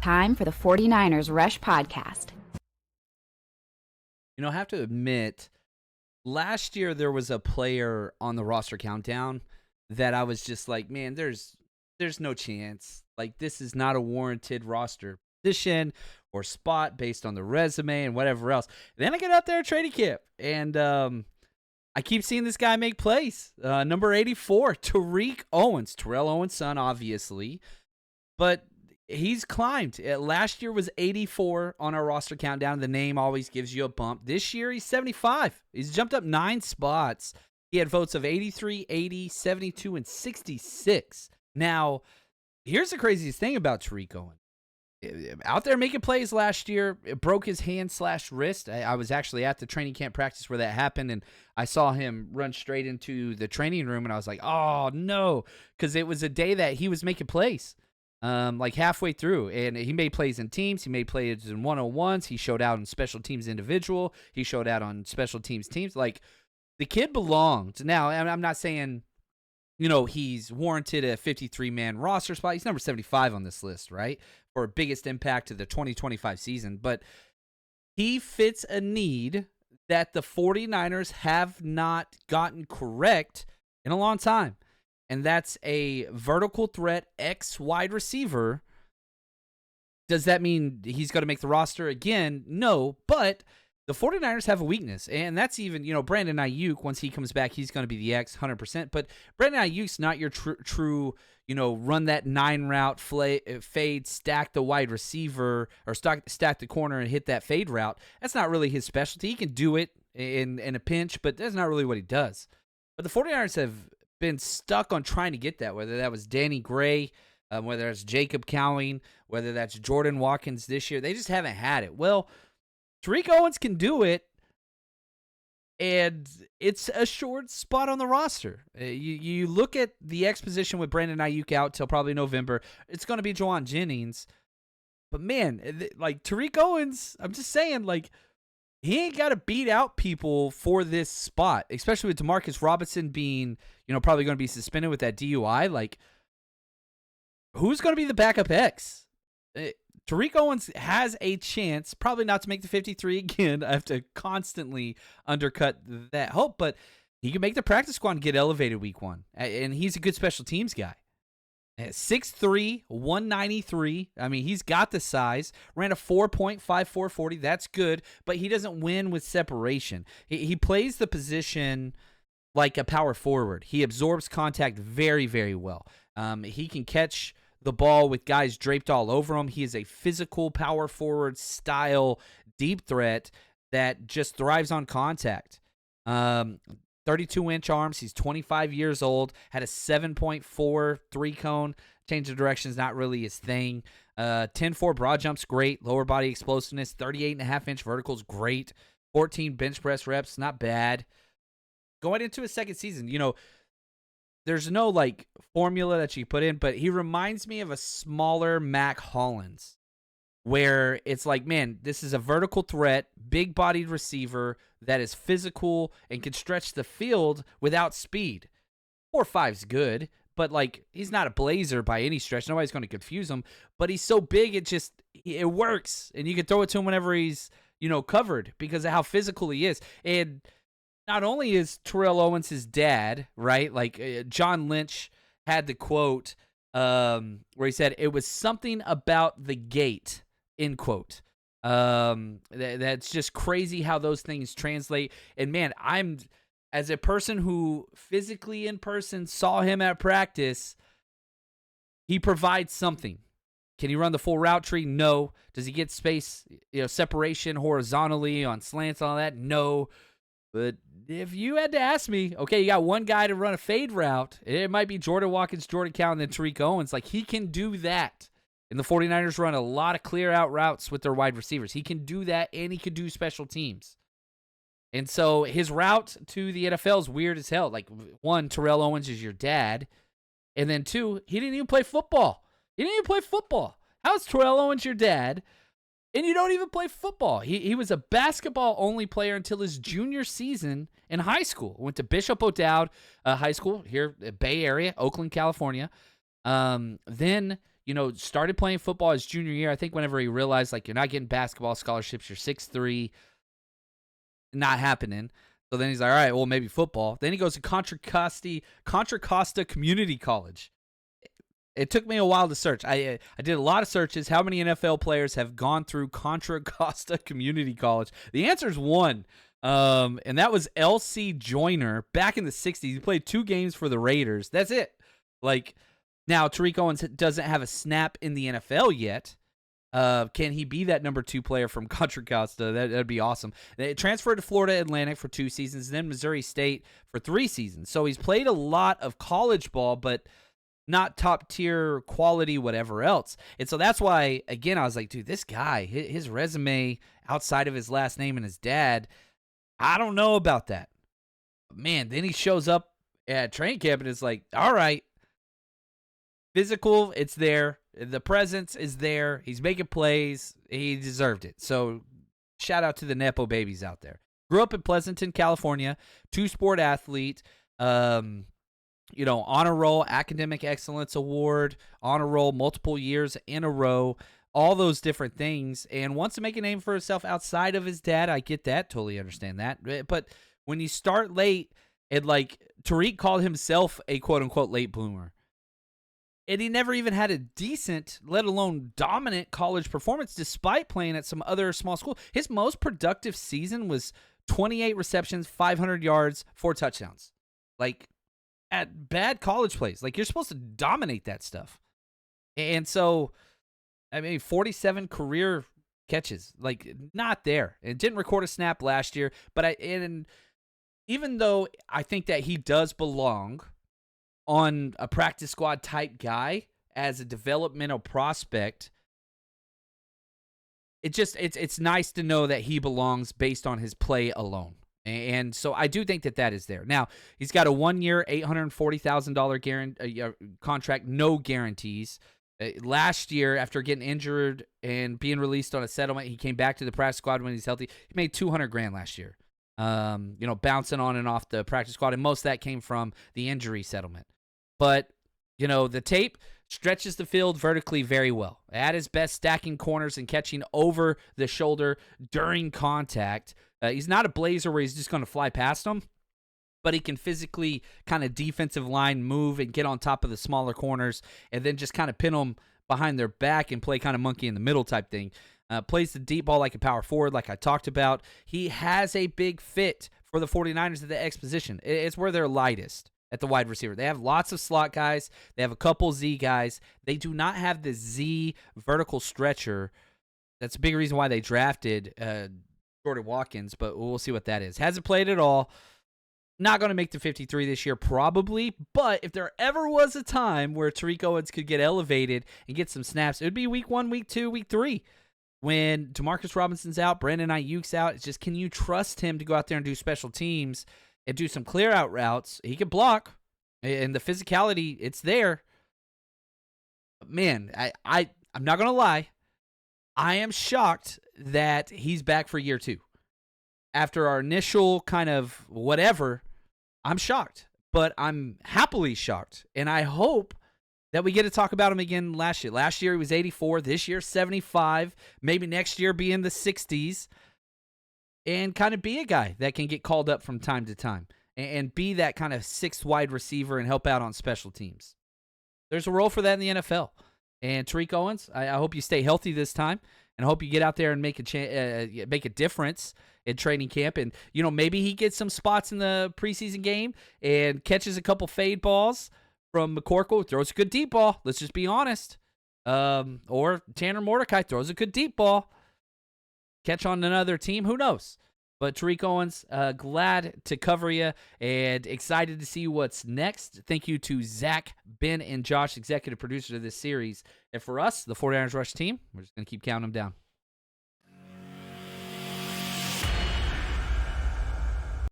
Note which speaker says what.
Speaker 1: Time for the 49ers Rush Podcast.
Speaker 2: You know, I have to admit, last year there was a player on the roster countdown that I was just like, man, there's no chance. Like, this is not a warranted roster position or spot based on the resume and whatever else. And then I get out there at training camp, and I keep seeing this guy make plays. Number 84, Terique Owens, Terrell Owens' son, obviously. But he's climbed. Last year was 84 on our roster countdown. The name always gives you a bump. This year he's 75. He's jumped up 9 spots. He had votes of 83, 80, 72, and 66. Now, here's the craziest thing about Terique Owens. Out there making plays last year, it broke his hand/wrist. I was actually at the training camp practice where that happened, and I saw him run straight into the training room, and I was like, oh, no, because it was a day that he was making plays. Like halfway through, and he made plays in teams. He made plays in 101s. He showed out in special teams individual. He showed out on special teams. Like, the kid belonged. Now, I'm not saying, you know, he's warranted a 53-man roster spot. He's number 75 on this list, right, for biggest impact to the 2025 season. But he fits a need that the 49ers have not gotten correct in a long time. And that's a vertical threat X wide receiver. Does that mean he's going to make the roster again? No, but the 49ers have a weakness. And that's even, you know, Brandon Ayuk, once he comes back, he's going to be the X 100%. But Brandon Ayuk's not your true, you know, run that 9-route fade, stack the wide receiver, or stack the corner and hit that fade route. That's not really his specialty. He can do it in a pinch, but that's not really what he does. But the 49ers have been stuck on trying to get that, whether that was Danny Gray, whether it's Jacob Cowing, whether that's Jordan Watkins this year. They just haven't had it. Well, Terique Owens can do it, and it's a short spot on the roster. You look at the X position with Brandon Ayuk out till probably November. It's going to be Juwan Jennings. But, man, like, Terique Owens, I'm just saying, like, he ain't got to beat out people for this spot, especially with Demarcus Robinson being, you know, probably going to be suspended with that DUI. Like, who's going to be the backup X? Terique Owens has a chance, probably not to make the 53 again. I have to constantly undercut that hope, but he can make the practice squad and get elevated week 1. And he's a good special teams guy. 6'3", 193. I mean, he's got the size. Ran a 4.54 40. That's good, but he doesn't win with separation. He plays the position like a power forward. He absorbs contact very, very well. He can catch the ball with guys draped all over him. He is a physical power forward style deep threat that just thrives on contact. 32-inch arms. He's 25 years old. Had a 7.4 3-cone. Change of direction is not really his thing. 10-4 broad jump's great. Lower body explosiveness. 38.5-inch vertical's great. 14 bench press reps, not bad. Going into his second season, you know, there's no, like, formula that you put in, but he reminds me of a smaller Mac Hollins, where it's like, man, this is a vertical threat, big-bodied receiver that is physical and can stretch the field without speed. 4.5's good, but, like, he's not a blazer by any stretch. Nobody's going to confuse him, but he's so big, it works, and you can throw it to him whenever he's, you know, covered because of how physical he is. And not only is Terrell Owens his dad, right? Like, John Lynch had the quote where he said, "It was something about the gate," end quote. That's just crazy how those things translate. And, man, I'm, as a person who physically in person saw him at practice, he provides something. Can he run the full route tree? No. Does he get space, you know, separation horizontally on slants and all that? No. But if you had to ask me, okay, you got one guy to run a fade route. It might be Jordan Watkins, Jordan Cowan, and then Terique Owens. Like, he can do that. And the 49ers run a lot of clear out routes with their wide receivers. He can do that, and he can do special teams. And so his route to the NFL is weird as hell. Like, 1, Terrell Owens is your dad. And then 2, he didn't even play football. How is Terrell Owens your dad? And you don't even play football. He was a basketball-only player until his junior season in high school. Went to Bishop O'Dowd High School here, Bay Area, Oakland, California. Then started playing football his junior year. I think whenever he realized, like, you're not getting basketball scholarships, you're 6'3", not happening. So then he's like, all right, well, maybe football. Then he goes to Contra Costa Community College. It took me a while to search. I did a lot of searches. How many NFL players have gone through Contra Costa Community College? The answer is one, and that was L.C. Joyner back in the 60s. He played 2 games for the Raiders. That's it. Like, now, Terique Owens doesn't have a snap in the NFL yet. Can he be that number 2 player from Contra Costa? That'd be awesome. They transferred to Florida Atlantic for 2 seasons, then Missouri State for 3 seasons. So he's played a lot of college ball, but not top-tier quality, whatever else. And so that's why, again, I was like, dude, this guy, his resume outside of his last name and his dad, I don't know about that. Man, then he shows up at training camp and it's like, all right, physical, it's there. The presence is there. He's making plays. He deserved it. So shout out to the Nepo babies out there. Grew up in Pleasanton, California, 2-sport athlete, honor roll, academic excellence award, honor roll multiple years in a row, all those different things, and wants to make a name for himself outside of his dad. I get that. Totally understand that. But when you start late, and like Tariq called himself a quote-unquote late bloomer, and he never even had a decent, let alone dominant college performance despite playing at some other small school. His most productive season was 28 receptions, 500 yards, 4 touchdowns. Like, at bad college plays. Like, you're supposed to dominate that stuff. And so, 47 career catches. Like, not there. And didn't record a snap last year. But even though I think that he does belong on a practice squad type guy as a developmental prospect, it's nice to know that he belongs based on his play alone. And so I do think that is there. Now, he's got a 1-year, $840,000 contract, no guarantees. Last year, after getting injured and being released on a settlement, he came back to the practice squad when he's healthy. He made $200,000 last year, bouncing on and off the practice squad, and most of that came from the injury settlement. But, the tape stretches the field vertically very well. At his best, stacking corners and catching over the shoulder during contact. He's not a blazer where he's just going to fly past them, but he can physically kind of defensive line move and get on top of the smaller corners and then just kind of pin them behind their back and play kind of monkey in the middle type thing. Plays the deep ball like a power forward, like I talked about. He has a big fit for the 49ers at the X position. It's where they're lightest at the wide receiver. They have lots of slot guys. They have a couple Z guys. They do not have the Z vertical stretcher. That's a big reason why they drafted Jordan Watkins, but we'll see what that is. Hasn't played at all. Not going to make the 53 this year, probably, but if there ever was a time where Terique Owens could get elevated and get some snaps, it would be week 1, week 2, week 3. When Demarcus Robinson's out, Brandon Ayuk's out, it's just, can you trust him to go out there and do special teams and do some clear-out routes? He can block, and the physicality, it's there. Man, I'm not going to lie. I am shocked that he's back for year 2. After our initial kind of whatever, I'm shocked. But I'm happily shocked. And I hope that we get to talk about him again last year. Last year he was 84. This year 75. Maybe next year be in the 60s. And kind of be a guy that can get called up from time to time. And be that kind of 6th wide receiver and help out on special teams. There's a role for that in the NFL. And Terique Owens, I hope you stay healthy this time. And I hope you get out there and make a difference in training camp. And, maybe he gets some spots in the preseason game and catches a couple fade balls from McCorkle, throws a good deep ball. Let's just be honest. Or Tanner Mordecai throws a good deep ball. Catch on another team. Who knows? But Terique Owens, glad to cover you and excited to see what's next. Thank you to Zach, Ben, and Josh, executive producers of this series. And for us, the 49ers Rush team, we're just going to keep counting them down.